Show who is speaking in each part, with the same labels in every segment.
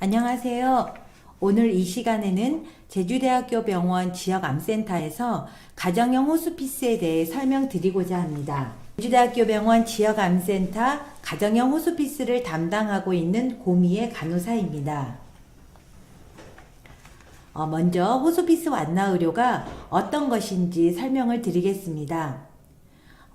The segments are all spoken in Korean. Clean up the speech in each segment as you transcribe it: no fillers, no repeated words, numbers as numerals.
Speaker 1: 안녕하세요. 오늘 이 시간에는 제주대학교 병원 지역암센터에서 가정형 호스피스에 대해 설명드리고자 합니다. 제주대학교 병원 지역암센터 가정형 호스피스를 담당하고 있는 고미의 간호사입니다. 먼저 호스피스 완나의료가 어떤 것인지 설명을 드리겠습니다.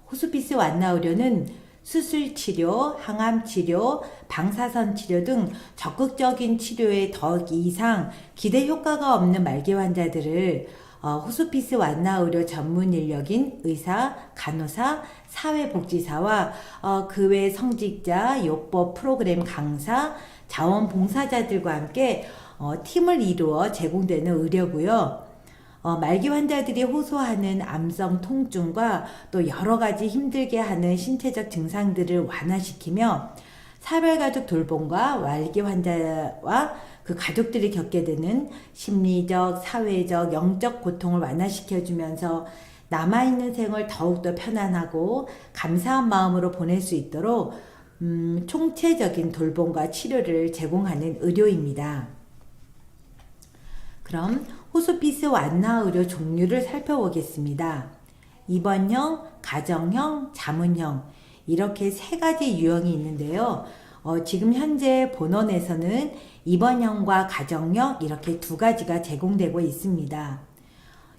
Speaker 1: 호스피스 완나의료는 수술치료, 항암치료, 방사선 치료 등 적극적인 치료에 더 이상 기대 효과가 없는 말기 환자들을 호스피스 완나의료 전문 인력인 의사, 간호사, 사회복지사와 그 외 성직자, 요법 프로그램 강사, 자원봉사자들과 함께 팀을 이루어 제공되는 의료고요. 말기 환자들이 호소하는 암성 통증과 또 여러 가지 힘들게 하는 신체적 증상들을 완화시키며 사별가족 돌봄과 말기 환자와 그 가족들이 겪게 되는 심리적, 사회적, 영적 고통을 완화시켜주면서 남아있는 생을 더욱더 편안하고 감사한 마음으로 보낼 수 있도록 총체적인 돌봄과 치료를 제공하는 의료입니다. 그럼 호스피스 완나의료 종류를 살펴보겠습니다. 입원형, 가정형, 자문형 이렇게 세 가지 유형이 있는데요. 지금 현재 본원에서는 입원형과 가정형 이렇게 두 가지가 제공되고 있습니다.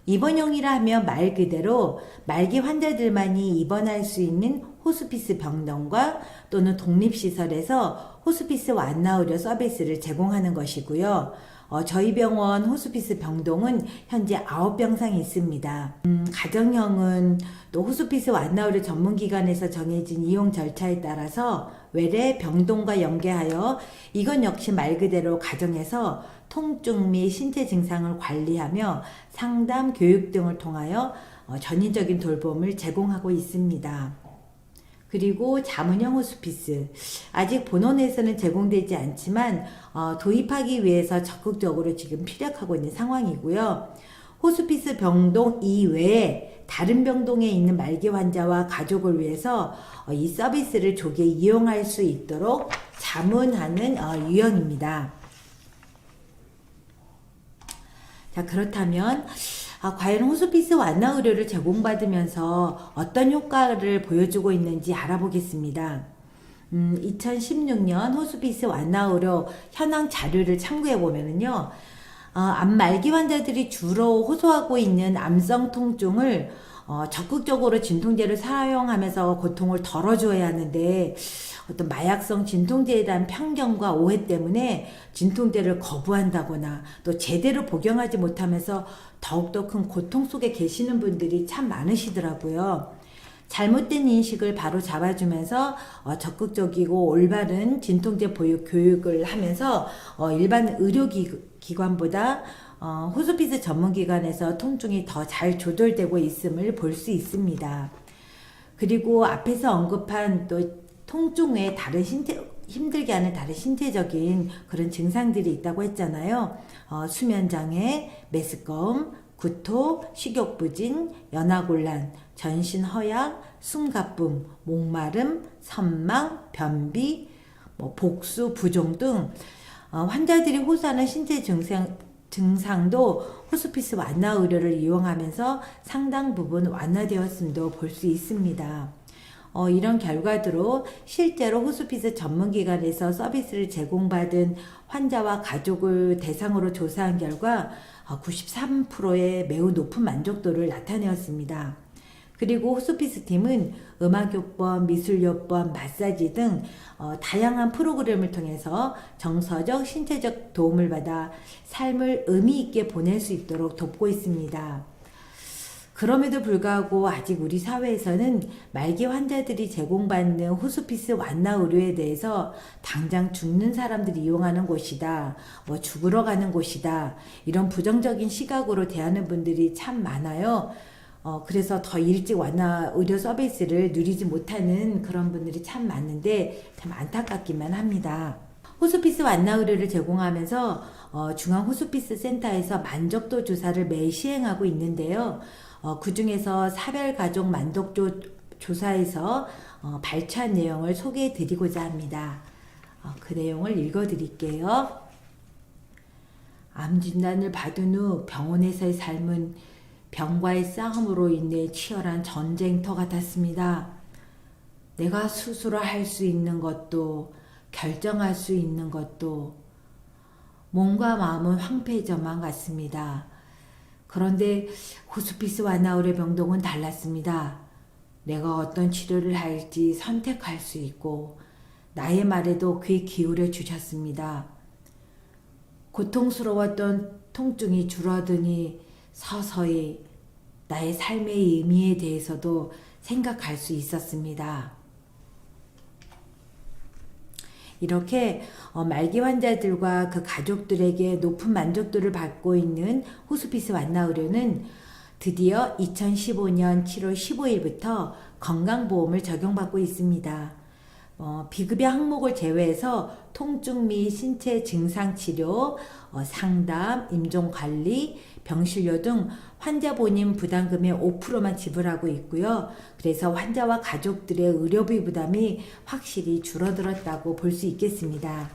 Speaker 1: 입원형이라 하면 말 그대로 말기 환자들만이 입원할 수 있는 호스피스 병동과 또는 독립시설에서 호스피스 완나의료 서비스를 제공하는 것이고요. 저희 병원 호스피스 병동은 현재 9병상이 있습니다. 가정형은 또 호스피스 완나의료 전문기관에서 정해진 이용 절차에 따라서 외래 병동과 연계하여 이건 역시 말 그대로 가정에서 통증 및 신체 증상을 관리하며 상담, 교육 등을 통하여 전인적인 돌봄을 제공하고 있습니다. 그리고 자문형 호스피스 아직 본원에서는 제공되지 않지만 도입하기 위해서 적극적으로 지금 피력하고 있는 상황이고요. 호스피스 병동 이외에 다른 병동에 있는 말기 환자와 가족을 위해서 이 서비스를 조기에 이용할 수 있도록 자문하는 유형입니다. 자, 그렇다면 과연 호스피스 완나 의료를 제공받으면서 어떤 효과를 보여주고 있는지 알아보겠습니다. 2016년 호스피스 완나 의료 현황 자료를 참고해 보면은요, 암 말기 환자들이 주로 호소하고 있는 암성 통증을 적극적으로 진통제를 사용하면서 고통을 덜어줘야 하는데 어떤 마약성 진통제에 대한 편견과 오해 때문에 진통제를 거부한다거나 또 제대로 복용하지 못하면서 더욱더 큰 고통 속에 계시는 분들이 참 많으시더라고요. 잘못된 인식을 바로 잡아주면서 적극적이고 올바른 진통제 보육 교육을 하면서 일반 의료기관보다 호스피스 전문기관에서 통증이 더 잘 조절되고 있음을 볼 수 있습니다. 그리고 앞에서 언급한 또 통증 외에 다른 힘들게 하는 다른 신체적인 그런 증상들이 있다고 했잖아요. 수면장애, 메스꺼움, 구토, 식욕부진, 연하곤란, 전신 허약, 숨가쁨, 목마름, 선망, 변비, 복수, 부종 등 환자들이 호소하는 신체 증상도 호스피스 완나 의료를 이용하면서 상당 부분 완화되었음도 볼 수 있습니다. 이런 결과들로 실제로 호스피스 전문기관에서 서비스를 제공받은 환자와 가족을 대상으로 조사한 결과 93%의 매우 높은 만족도를 나타내었습니다. 그리고 호스피스 팀은 음악요법, 미술요법, 마사지 등 다양한 프로그램을 통해서 정서적, 신체적 도움을 받아 삶을 의미 있게 보낼 수 있도록 돕고 있습니다. 그럼에도 불구하고 아직 우리 사회에서는 말기 환자들이 제공받는 호스피스 완나 의료에 대해서 당장 죽는 사람들이 이용하는 곳이다, 죽으러 가는 곳이다, 이런 부정적인 시각으로 대하는 분들이 참 많아요. 그래서 더 일찍 완나 의료 서비스를 누리지 못하는 그런 분들이 참 많은데 참 안타깝기만 합니다. 호스피스 완나 의료를 제공하면서 중앙 호스피스 센터에서 만족도 조사를 매일 시행하고 있는데요. 그 중에서 사별가족 만족도 조사에서 발췌한 내용을 소개해 드리고자 합니다. 그 내용을 읽어 드릴게요. 암 진단을 받은 후 병원에서의 삶은 병과의 싸움으로 인해 치열한 전쟁터 같았습니다. 내가 스스로 할 수 있는 것도 결정할 수 있는 것도 몸과 마음은 황폐해져만 갔습니다. 그런데 호스피스 완나우르 병동은 달랐습니다. 내가 어떤 치료를 할지 선택할 수 있고 나의 말에도 귀 기울여 주셨습니다. 고통스러웠던 통증이 줄어드니 서서히 나의 삶의 의미에 대해서도 생각할 수 있었습니다. 이렇게 말기 환자들과 그 가족들에게 높은 만족도를 받고 있는 호스피스 완나우르는 드디어 2015년 7월 15일부터 건강보험을 적용받고 있습니다. 비급여 항목을 제외해서 통증 및 신체 증상 치료, 상담, 임종관리, 병실료 등 환자 본인 부담금의 5%만 지불하고 있고요. 그래서 환자와 가족들의 의료비 부담이 확실히 줄어들었다고 볼 수 있겠습니다.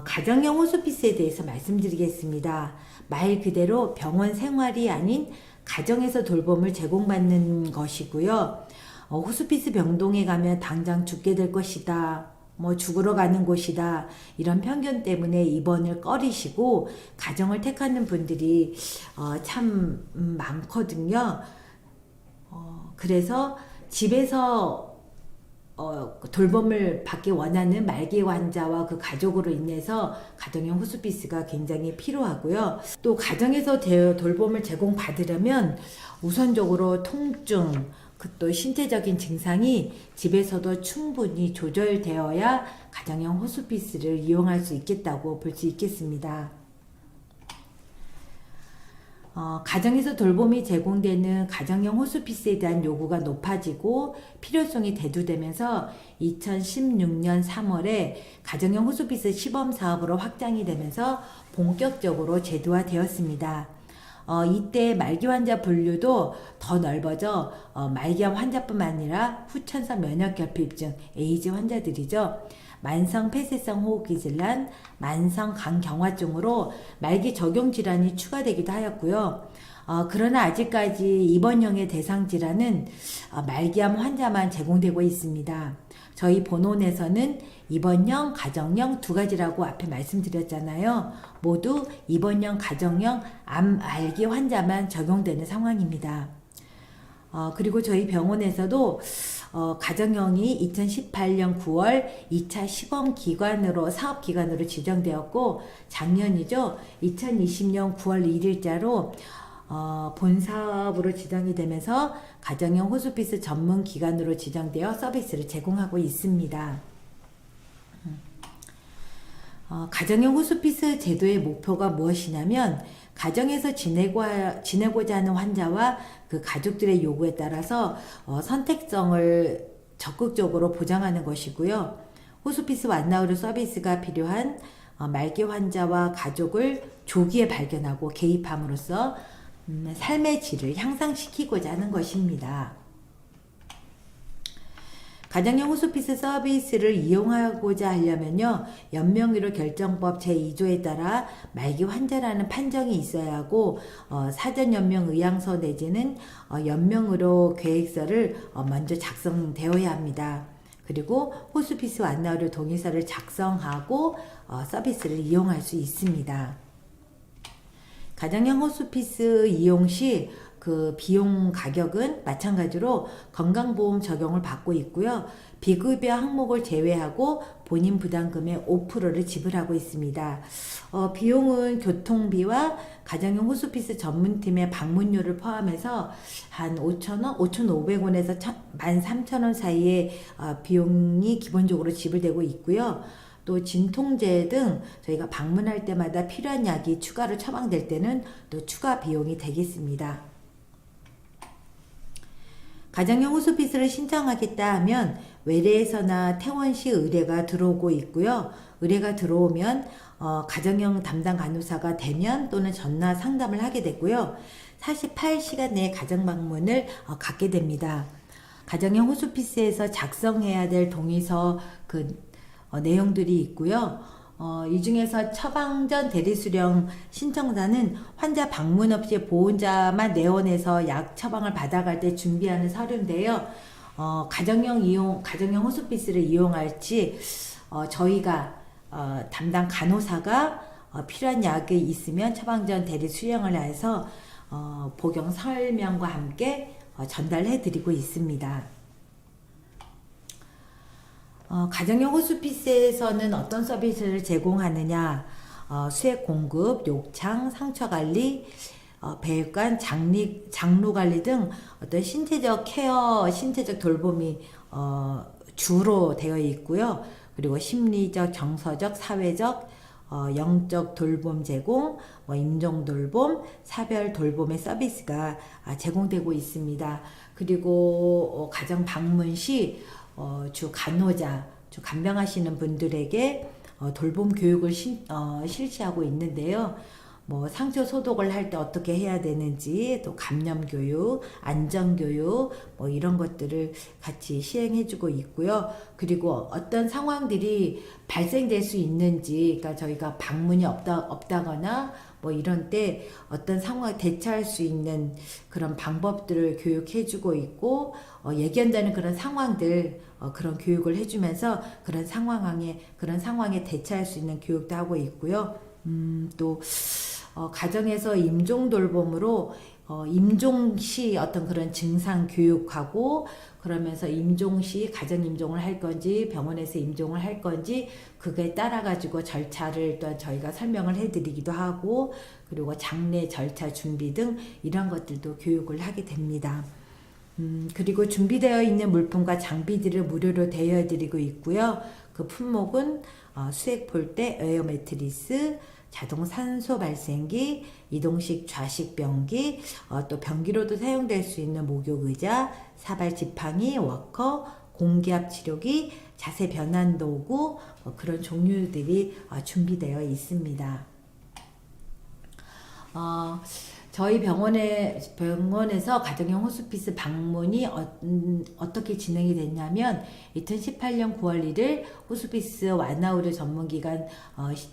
Speaker 1: 가정형 호스피스에 대해서 말씀드리겠습니다. 말 그대로 병원 생활이 아닌 가정에서 돌봄을 제공받는 것이고요. 호스피스 병동에 가면 당장 죽게 될 것이다. 죽으러 가는 곳이다. 이런 편견 때문에 입원을 꺼리시고 가정을 택하는 분들이 참 많거든요. 그래서 집에서 돌봄을 받기 원하는 말기 환자와 그 가족으로 인해서 가정형 호스피스가 굉장히 필요하고요. 또 가정에서 돌봄을 제공받으려면 우선적으로 통증, 또 신체적인 증상이 집에서도 충분히 조절되어야 가정형 호스피스를 이용할 수 있겠다고 볼 수 있겠습니다. 가정에서 돌봄이 제공되는 가정형 호스피스에 대한 요구가 높아지고 필요성이 대두되면서 2016년 3월에 가정형 호스피스 시범사업으로 확장이 되면서 본격적으로 제도화되었습니다. 이때 말기 환자 분류도 더 넓어져 말기암 환자뿐만 아니라 후천성 면역결핍증, 에이즈 환자들이죠. 만성 폐쇄성 호흡기 질환, 만성 간경화증으로 말기 적용 질환이 추가되기도 하였고요. 그러나 아직까지 입원형의 대상 질환은 말기암 환자만 제공되고 있습니다. 저희 본원에서는 입원형, 가정형 두 가지라고 앞에 말씀드렸잖아요. 모두 입원형, 가정형 암 말기 환자만 적용되는 상황입니다. 그리고 저희 병원에서도 가정형이 2018년 9월 2차 시범기관으로 사업기관으로 지정되었고 작년이죠. 2020년 9월 1일자로 본사업으로 지정이 되면서 가정형 호스피스 전문 기관으로 지정되어 서비스를 제공하고 있습니다. 가정형 호스피스 제도의 목표가 무엇이냐면 가정에서 지내고자 하는 환자와 그 가족들의 요구에 따라서 선택성을 적극적으로 보장하는 것이고요. 호스피스 완나우르 서비스가 필요한 말기 환자와 가족을 조기에 발견하고 개입함으로써 삶의 질을 향상시키고자 하는 것입니다. 가정형 호스피스 서비스를 이용하고자 하려면요, 연명의료 결정법 제2조에 따라 말기 환자라는 판정이 있어야 하고 사전 연명 의향서 내지는 연명의료 계획서를 먼저 작성되어야 합니다. 그리고 호스피스 완나우르 동의서를 작성하고 서비스를 이용할 수 있습니다. 가정형 호스피스 이용 시 그 비용 가격은 마찬가지로 건강보험 적용을 받고 있고요. 비급여 항목을 제외하고 본인 부담금의 5%를 지불하고 있습니다. 비용은 교통비와 가정형 호스피스 전문팀의 방문료를 포함해서 한 5,000원, 5,500원에서 13,000원 사이의 비용이 기본적으로 지불되고 있고요. 또 진통제 등 저희가 방문할 때마다 필요한 약이 추가로 처방될 때는 또 추가 비용이 되겠습니다. 가정형 호스피스를 신청하겠다 하면 외래에서나 퇴원시 의뢰가 들어오고 있고요. 의뢰가 들어오면 가정형 담당 간호사가 대면 또는 전화 상담을 하게 되고요. 48시간 내에 가정 방문을 갖게 됩니다. 가정형 호스피스에서 작성해야 될 동의서 그 내용들이 있고요. 이 중에서 처방전 대리수령 신청자는 환자 방문 없이 보호자만 내원해서 약 처방을 받아갈 때 준비하는 서류인데요. 가정형 호스피스를 이용할지, 저희가, 담당 간호사가 필요한 약이 있으면 처방전 대리 수령을 해서, 복용 설명과 함께 전달해 드리고 있습니다. 가정형 호스피스에서는 어떤 서비스를 제공하느냐, 수액 공급, 욕창, 상처 관리, 배육관, 장루 관리 등 어떤 신체적 케어, 신체적 돌봄이 주로 되어 있고요. 그리고 심리적, 정서적, 사회적, 영적 돌봄 제공, 임종 돌봄, 사별 돌봄의 서비스가 제공되고 있습니다. 그리고 가정 방문 시 주 간호자, 주 간병하시는 분들에게 돌봄 교육을 실시하고 있는데요. 상처 소독을 할 때 어떻게 해야 되는지, 또 감염 교육, 안전 교육, 이런 것들을 같이 시행해주고 있고요. 그리고 어떤 상황들이 발생될 수 있는지, 그러니까 저희가 방문이 없다거나 이런 때 어떤 상황에 대처할 수 있는 그런 방법들을 교육해주고 있고, 예견되는 그런 상황들, 그런 교육을 해주면서 그런 상황에 대처할 수 있는 교육도 하고 있고요. 또 가정에서 임종 돌봄으로 임종 시 어떤 그런 증상 교육하고, 그러면서 임종 시 가정 임종을 할 건지 병원에서 임종을 할 건지 그거에 따라 가지고 절차를 또 저희가 설명을 해드리기도 하고, 그리고 장례 절차 준비 등 이런 것들도 교육을 하게 됩니다. 그리고 준비되어 있는 물품과 장비들을 무료로 대여해드리고 있고요. 그 품목은 수액 폴대, 에어 매트리스, 자동 산소 발생기, 이동식 좌식 변기, 또 변기로도 사용될 수 있는 목욕 의자, 사발 지팡이, 워커, 공기압 치료기, 자세 변환 도구, 그런 종류들이 준비되어 있습니다. 저희 병원에서 가정형 호스피스 방문이 어떻게 진행이 됐냐면, 2018년 9월 1일 호스피스 완화의료 전문기관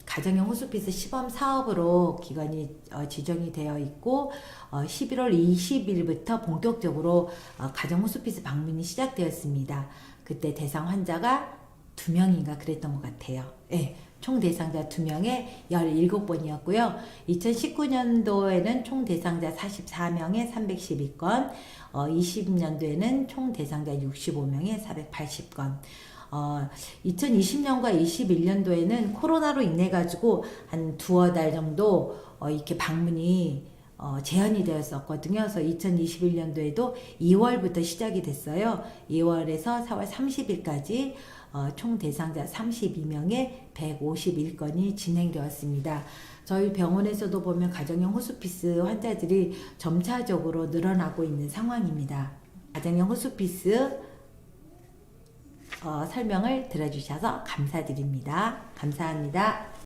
Speaker 1: 가정형 호스피스 시범 사업으로 기관이 지정이 되어 있고, 11월 20일부터 본격적으로 가정 호스피스 방문이 시작되었습니다. 그때 대상 환자가 2명인가 그랬던 것 같아요. 네. 총 대상자 2명에 17번이었고요. 2019년도에는 총 대상자 44명에 312건, 20년도에는 총 대상자 65명에 480건. 2020년과 21년도에는 코로나로 인해 가지고 한 두어 달 정도 이렇게 방문이 제한이 되었었거든요. 그래서 2021년도에도 2월부터 시작이 됐어요. 2월에서 4월 30일까지 총 대상자 32명에 151건이 진행되었습니다. 저희 병원에서도 보면 가정형 호스피스 환자들이 점차적으로 늘어나고 있는 상황입니다. 가정형 호스피스 설명을 들어주셔서 감사드립니다. 감사합니다.